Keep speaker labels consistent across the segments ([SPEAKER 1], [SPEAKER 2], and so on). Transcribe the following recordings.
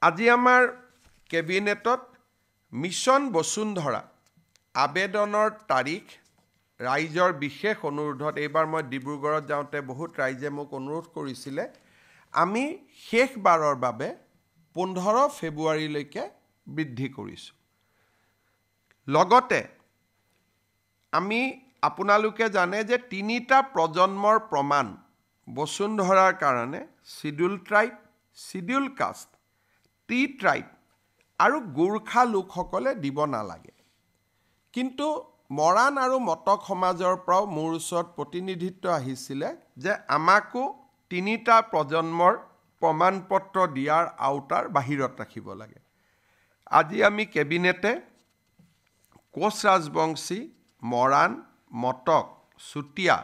[SPEAKER 1] আজি আমাৰ কেবিনেটত মিছন বসুন্ধৰা আবেদনৰ তাৰিখ ৰাইজৰ বিশেষ অনুৰোধত এইবাৰ মই ডিব্ৰুগড়ত যাওঁতে বহুত ৰাইজে মোক অনুৰোধ কৰিছিলে আমি শেষবাৰৰ বাবে 15 ফেব্ৰুৱাৰীলৈকে বৃদ্ধি কৰিছোঁ লগতে আমি আপোনালোকে জানে যে তিনিটা প্ৰজন্মৰ প্ৰমাণ বসুন্ধৰাৰ কাৰণে schedule tribe schedule caste T tribe আৰু গোৰ্খা লোকসকলে দিব নালাগে কিন্তু মৰাণ আৰু মটক সমাজৰ পৰাও মোৰ ওচৰত প্ৰতিনিধিত্ব আহিছিলে যে আমাকো তিনিটা প্ৰজন্মৰ প্ৰমাণপত্ৰ দিয়াৰ আওতাৰ বাহিৰত ৰাখিব লাগে আজি আমি কেবিনেটে কোচ ৰাজবংশী মৰাণ মটক চুতীয়া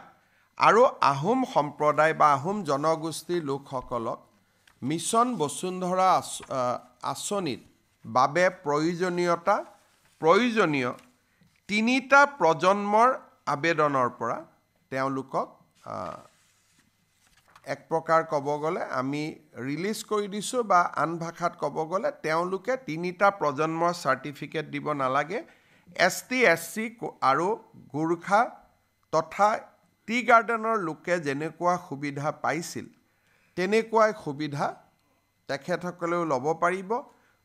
[SPEAKER 1] আৰু আহোম সম্প্ৰদায় বা আহোম জনগোষ্ঠীৰ লোকসকলক মিছন বসুন্ধৰা আঁচনিৰ বাবে প্ৰয়োজনীয় তিনিটা প্ৰজন্মৰ আবেদনৰ পৰা তেওঁলোকক এক প্ৰকাৰ ক'ব গ'লে আমি ৰিলিজ কৰি দিছোঁ বা আন ভাষাত ক'ব গ'লে তেওঁলোকে তিনিটা প্ৰজন্মৰ চাৰ্টিফিকেট দিব নালাগে ST SC আৰু গোৰ্খা তথা টি গাৰ্ডেনৰ লোকে যেনেকুৱা সুবিধা পাইছিল তেনেকুৱাই সুবিধা তেখেতসকলেও ল'ব পাৰিব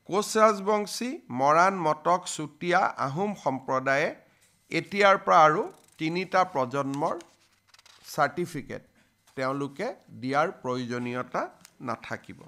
[SPEAKER 1] কোচ ৰাজবংশী মৰাণ মটক চুতীয়া আহোম সম্প্ৰদায়ে এতিয়াৰ পৰা আৰু তিনিটা প্ৰজন্মৰ চাৰ্টিফিকেট তেওঁলোকে দিয়াৰ প্ৰয়োজনীয়তা নাথাকিব